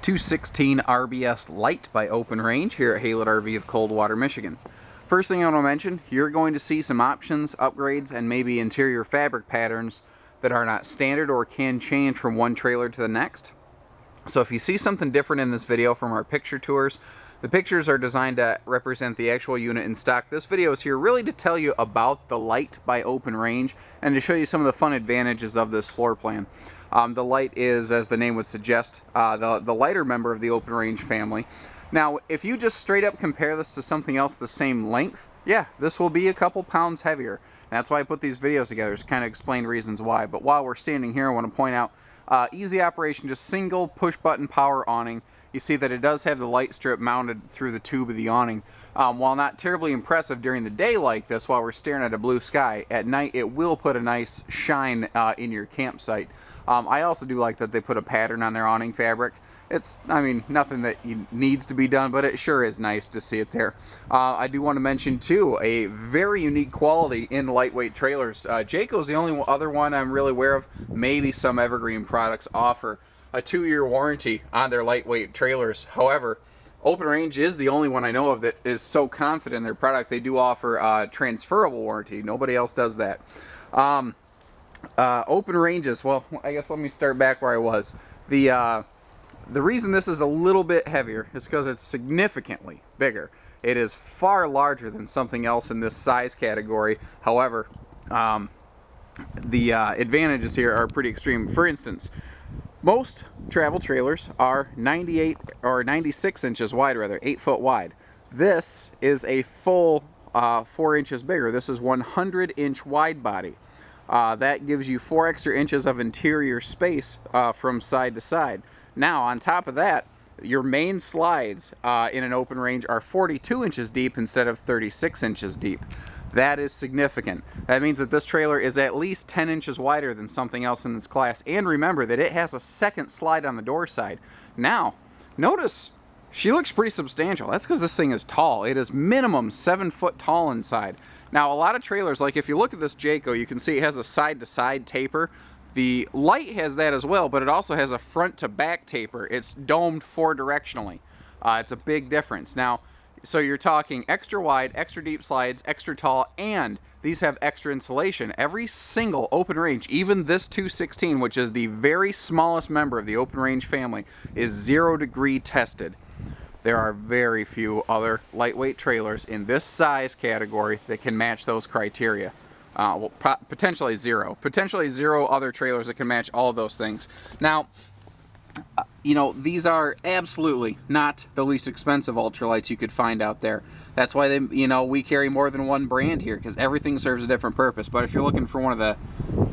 216 RBS Lite by Open Range here at Haylett RV of Coldwater, Michigan. First thing I want to mention, you're going to see some options, upgrades, and maybe interior fabric patterns that are not standard or can change from one trailer to the next. So if you see something different in this video from our picture tours, the pictures are designed to represent the actual unit in stock. This video is here really to tell you about the Lite by Open Range and to show you some of the fun advantages of this floor plan. The Lite is, as the name would suggest, the lighter member of the Open Range family. Now, if you just straight up compare this to something else the same length, yeah, this will be a couple pounds heavier. And that's why I put these videos together, to kind of explain reasons why. But while we're standing here, I want to point out, easy operation, just single push button power awning. You see that it does have the light strip mounted through the tube of the awning. While not terribly impressive during the day like this, while we're staring at a blue sky, at night it will put a nice shine in your campsite. I also do like that they put a pattern on their awning fabric. It's, I mean, nothing that needs to be done, but it sure is nice to see it there. I do want to mention, too, a very unique quality in lightweight trailers. Jayco's the only other one I'm really aware of. Maybe some Evergreen products offer a 2-year warranty on their lightweight trailers. However, Open Range is the only one I know of that is so confident in their product. They do offer a transferable warranty. Nobody else does that. Open Ranges, well, I guess let me start back where I was. The reason this is a little bit heavier is because it's significantly bigger. It is far larger than something else in this size category. However, the advantages here are pretty extreme. For instance, most travel trailers are 98 or 96 inches wide, rather, 8 foot wide. This is a full 4 inches bigger. This is 100-inch wide body. That gives you 4 extra inches of interior space from side to side. Now, on top of that, your main slides in an Open Range are 42 inches deep instead of 36 inches deep. That is significant. That means that this trailer is at least 10 inches wider than something else in this class. And remember that it has a second slide on the door side. Now, notice she looks pretty substantial. That's because this thing is tall. It is minimum 7 foot tall inside. Now, a lot of trailers, like if you look at this Jayco, you can see it has a side-to-side taper. The Lite has that as well, but it also has a front-to-back taper. It's domed 4-directionally. It's a big difference. Now, so you're talking extra wide, extra deep slides, extra tall, and these have extra insulation. Every single Open Range, even this 216, which is the very smallest member of the Open Range family, is 0-degree tested. There are very few other lightweight trailers in this size category that can match those criteria. Well, potentially zero. Potentially zero other trailers that can match all of those things. Now, you know, these are absolutely not the least expensive ultralights you could find out there. That's why they, you know, we carry more than one brand here, because everything serves a different purpose. But if you're looking for one of the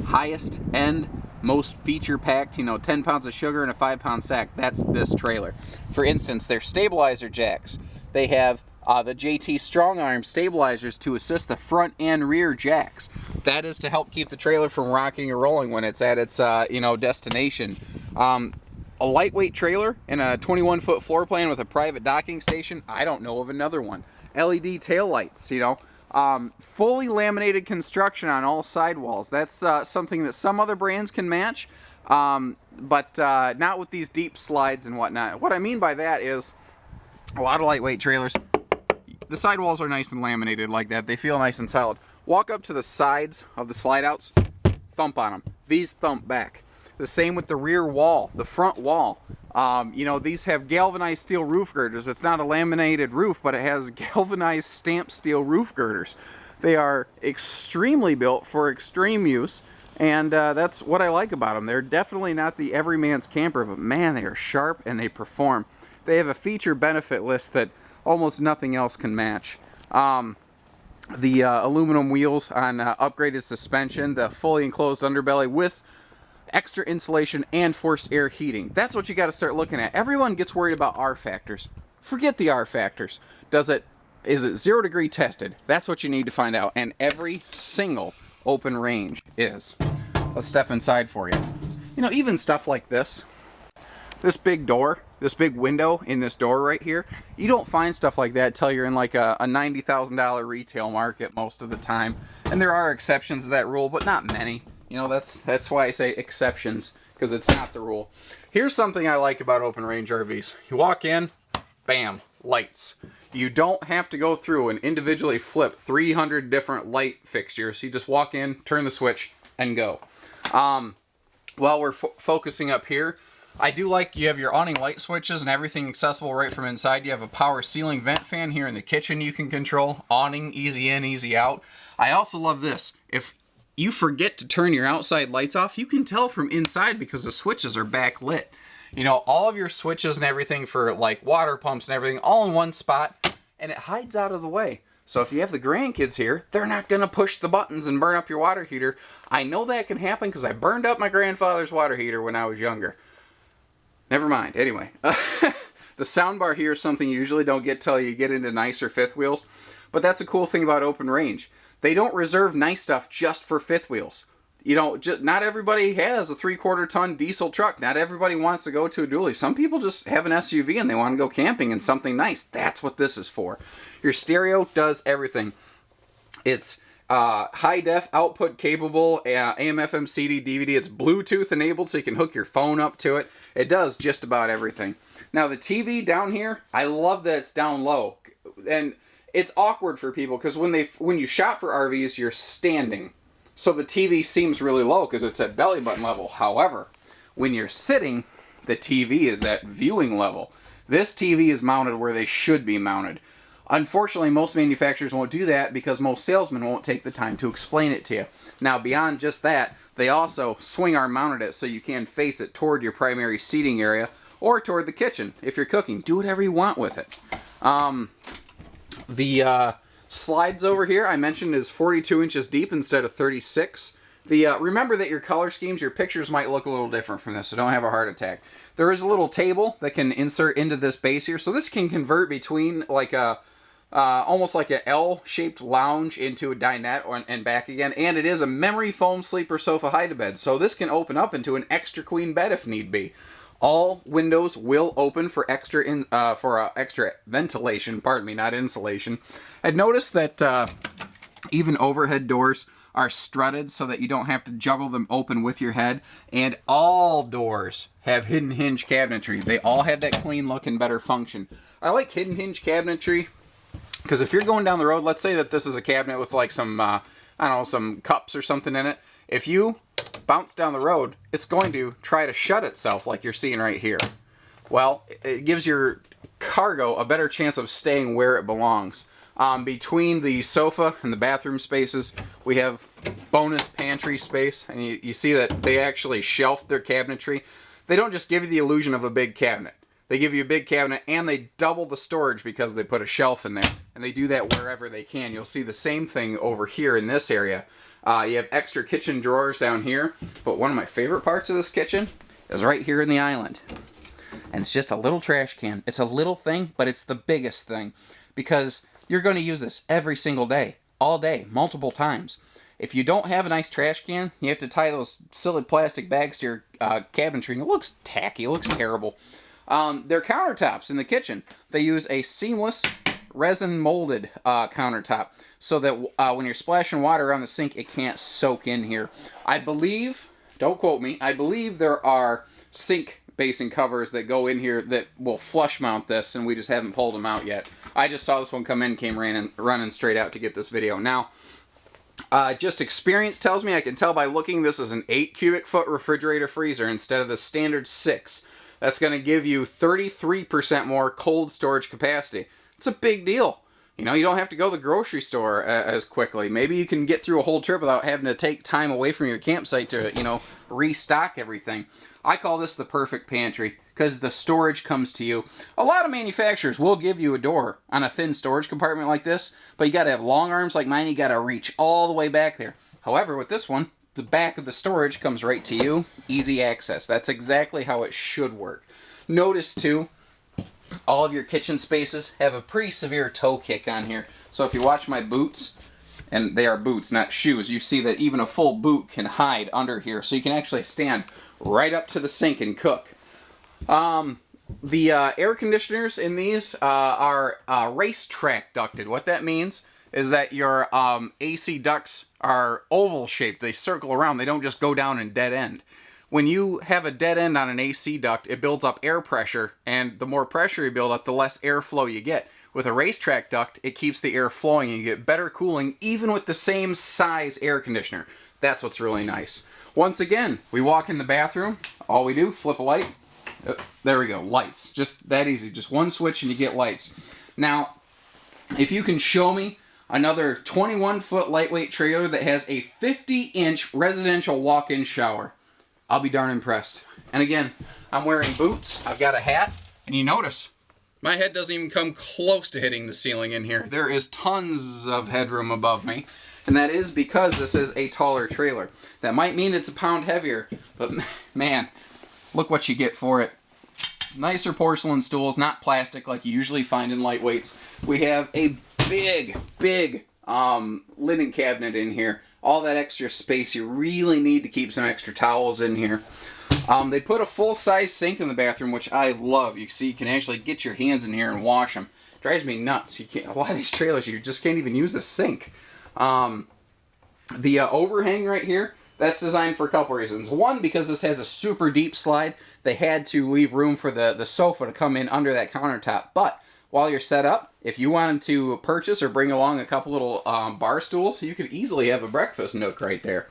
highest end, most feature-packed, you know, 10 pounds of sugar in a 5-pound sack, that's this trailer. For instance, their stabilizer jacks. They have the JT Strong Arm stabilizers to assist the front and rear jacks. That is to help keep the trailer from rocking or rolling when it's at its, you know, destination. A lightweight trailer in a 21-foot floor plan with a private docking station, I don't know of another one. LED tail lights, you know. Fully laminated construction on all sidewalls. That's something that some other brands can match, but not with these deep slides and whatnot. What I mean by that is a lot of lightweight trailers, the sidewalls are nice and laminated like that. They feel nice and solid. Walk up to the sides of the slide outs, thump on them. These thump back. The same with the rear wall, the front wall. You know, these have galvanized steel roof girders. It's not a laminated roof, but it has galvanized stamped steel roof girders. They are extremely built for extreme use, and that's what I like about them. They're definitely not the everyman's camper, but man, they are sharp and they perform. They have a feature benefit list that almost nothing else can match. The aluminum wheels on upgraded suspension, the fully enclosed underbelly with extra insulation and forced air heating. That's what you got to start looking at. Everyone gets worried about R factors. Forget the R factors. Is it 0-degree tested? That's what you need to find out. And every single Open Range is. Let's step inside for you. You know, even stuff like this. This big door, this big window in this door right here, you don't find stuff like that until you're in like a $90,000 retail market most of the time. And there are exceptions to that rule, but not many. You know, that's why I say exceptions. because it's not the rule. Here's something I like about open range RVs. You walk in, bam, lights. You don't have to go through and individually flip 300 different light fixtures. You just walk in, turn the switch, and go. While we're focusing up here, I do like you have your awning light switches and everything accessible right from inside. You have a power ceiling vent fan here in the kitchen you can control. Awning, easy in, easy out. I also love this. If you forget to turn your outside lights off, you can tell from inside because the switches are backlit. You know, all of your switches and everything for like water pumps and everything all in one spot, and it hides out of the way. So if you have the grandkids here, they're not going to push the buttons and burn up your water heater. I know that can happen because I burned up my grandfather's water heater when I was younger. Never mind. Anyway, the soundbar here is something you usually don't get till you get into nicer fifth wheels. But that's a cool thing about open range. They don't reserve nice stuff just for fifth wheels. You know, not everybody has a 3/4 ton diesel truck. Not everybody wants to go to a dually. Some people just have an SUV and they want to go camping in something nice. That's what this is for. Your stereo does everything. It's high def output capable, AM, FM, CD, DVD. It's Bluetooth enabled so you can hook your phone up to it. It does just about everything. Now the TV down here, I love that it's down low. And it's awkward for people because when you shop for RVs, you're standing. So the TV seems really low because it's at belly button level. However, when you're sitting, the TV is at viewing level. This TV is mounted where they should be mounted. Unfortunately, most manufacturers won't do that because most salesmen won't take the time to explain it to you. Now, beyond just that, they also swing arm mounted it so you can face it toward your primary seating area or toward the kitchen if you're cooking. Do whatever you want with it. The slides over here I mentioned is 42 inches deep instead of 36. Remember that your color schemes, your pictures might look a little different from this, so don't have a heart attack. There is a little table that can insert into this base here, so this can convert between like a almost like an L-shaped lounge into a dinette and back again, and it is a memory foam sleeper sofa hide-a-bed, so this can open up into an extra queen bed if need be. All windows will open for extra ventilation, pardon me, not insulation. I'd noticed that even overhead doors are strutted so that you don't have to juggle them open with your head, and all doors have hidden hinge cabinetry. They all have that clean look and better function. I like hidden hinge cabinetry because if you're going down the road, let's say that this is a cabinet with like some, I don't know, some cups or something in it. If you bounce down the road, it's going to try to shut itself like you're seeing right here. Well, it gives your cargo a better chance of staying where it belongs. Between the sofa and the bathroom spaces, we have bonus pantry space, and you see that they actually shelf their cabinetry. They don't just give you the illusion of a big cabinet. They give you a big cabinet, and they double the storage because they put a shelf in there, and they do that wherever they can. You'll see the same thing over here in this area. You have extra kitchen drawers down here, but one of my favorite parts of this kitchen is right here in the island. And it's just a little trash can. It's a little thing, but it's the biggest thing because you're going to use this every single day, all day, multiple times. If you don't have a nice trash can, you have to tie those silly plastic bags to your cabinetry, and it looks tacky, it looks terrible. Their countertops in the kitchen, they use a seamless resin molded countertop so that when you're splashing water on the sink, it can't soak in here. I believe, don't quote me, I believe there are sink basin covers that go in here that will flush mount this, and we just haven't pulled them out yet. I just saw this one come in, came running straight out to get this video. Now, just experience tells me, I can tell by looking, this is an 8 cubic foot refrigerator freezer instead of the standard 6. That's going to give you 33% more cold storage capacity. It's a big deal. You know, you don't have to go to the grocery store as quickly. Maybe you can get through a whole trip without having to take time away from your campsite to, you know, restock everything. I call this the perfect pantry because the storage comes to you. A lot of manufacturers will give you a door on a thin storage compartment like this, but you got to have long arms like mine. You got to reach all the way back there. However, with this one, the back of the storage comes right to you. Easy access. That's exactly how it should work. Notice, too, all of your kitchen spaces have a pretty severe toe kick on here. So if you watch my boots, and they are boots, not shoes, you see that even a full boot can hide under here. So you can actually stand right up to the sink and cook. The air conditioners in these are racetrack ducted. What that means is that your AC ducts are oval shaped. They circle around. They don't just go down and dead end. when you have a dead end on an AC duct, it builds up air pressure, and the more pressure you build up, the less airflow you get. With a racetrack duct, it keeps the air flowing and you get better cooling even with the same size air conditioner. That's what's really nice. Once again, we walk in the bathroom, all we do, flip a light. There we go, lights. Just that easy. Just one switch and you get lights. Now, if you can show me another 21-foot lightweight trailer that has a 50-inch residential walk-in shower, I'll be darn impressed. And again, I'm wearing boots, I've got a hat, and you notice, my head doesn't even come close to hitting the ceiling in here. There is tons of headroom above me, and that is because this is a taller trailer. That might mean it's a pound heavier, but man, look what you get for it. Nicer porcelain stools, not plastic like you usually find in lightweights. We have a big linen cabinet in here. All that extra space, you really need to keep some extra towels in here. They put a full-size sink in the bathroom, which I love. You see, you can actually get your hands in here and wash them. Drives me nuts. You can't, a lot of these trailers, you just can't even use a sink. The overhang right here, that's designed for a couple reasons. One, because this has a super deep slide, they had to leave room for the sofa to come in under that countertop. But while you're set up, if you wanted to purchase or bring along a couple little bar stools, you could easily have a breakfast nook right there.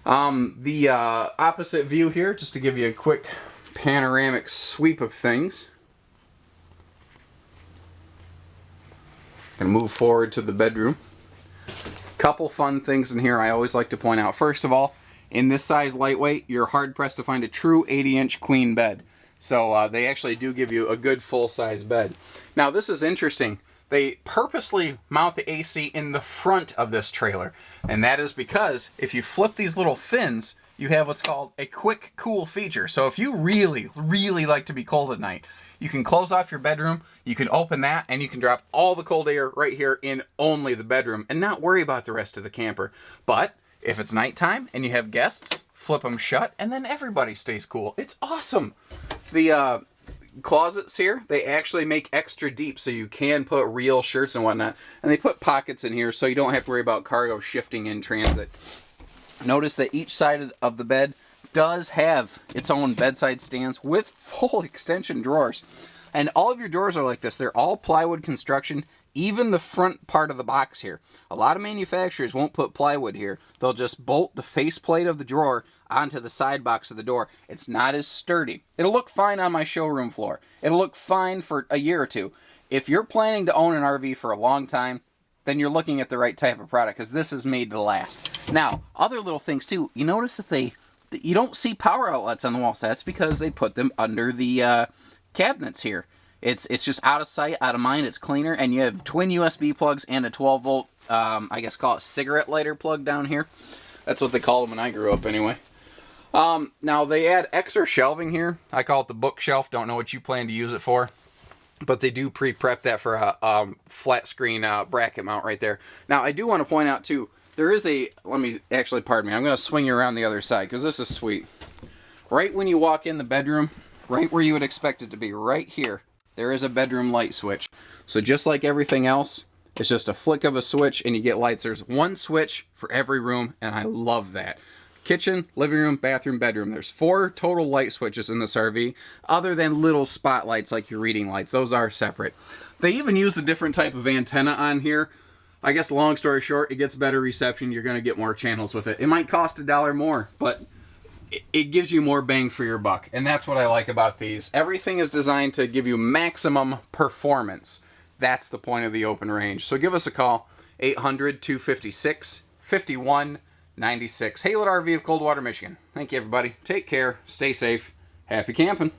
The opposite view here, just to give you a quick panoramic sweep of things. Gonna move forward to the bedroom. Couple fun things in here I always like to point out. First of all, in this size lightweight, you're hard-pressed to find a true 80-inch queen bed. So they actually do give you a good full-size bed. Now this is interesting. They purposely mount the AC in the front of this trailer. And that is because if you flip these little fins, you have what's called a quick cool feature. So if you really, really like to be cold at night, you can close off your bedroom, you can open that, and you can drop all the cold air right here in only the bedroom and not worry about the rest of the camper. But if it's nighttime and you have guests, flip them shut, and then everybody stays cool. It's awesome. The closets here, they actually make extra deep so you can put real shirts and whatnot. And they put pockets in here so you don't have to worry about cargo shifting in transit. Notice that each side of the bed does have its own bedside stands with full extension drawers. And all of your doors are like this. They're all plywood construction, even the front part of the box here. A lot of manufacturers won't put plywood here. They'll just bolt the faceplate of the drawer onto the side box of the door. It's not as sturdy. It'll look fine on my showroom floor. It'll look fine for a year or two. If you're planning to own an RV for a long time, then you're looking at the right type of product, because this is made to last. Now, other little things too. You notice that you don't see power outlets on the walls. That's because they put them under the cabinets here. It's just out of sight, out of mind. It's cleaner, and you have twin USB plugs and a 12-volt, I guess call it cigarette lighter plug down here. That's what they called them when I grew up anyway. Now, they add extra shelving here. I call it the bookshelf. Don't know what you plan to use it for. But they do pre-prep that for a flat screen bracket mount right there. Now, I do want to point out, too, there is a... pardon me. I'm going to swing you around the other side, because this is sweet. Right when you walk in the bedroom, right where you would expect it to be, right here, there is a bedroom light switch. So just like everything else, it's just a flick of a switch and you get lights. There's one switch for every room, and I love that. Kitchen, living room, bathroom, bedroom. There's 4 total light switches in this RV, other than little spotlights like your reading lights. Those are separate. They even use a different type of antenna on here. I guess long story short, it gets better reception. You're going to get more channels with it. It might cost $1 more, but it gives you more bang for your buck. And that's what I like about these. Everything is designed to give you maximum performance. That's the point of the open range. So give us a call, 800-256-5196. Haylett RV of Coldwater, Michigan. Thank you, everybody. Take care. Stay safe. Happy camping.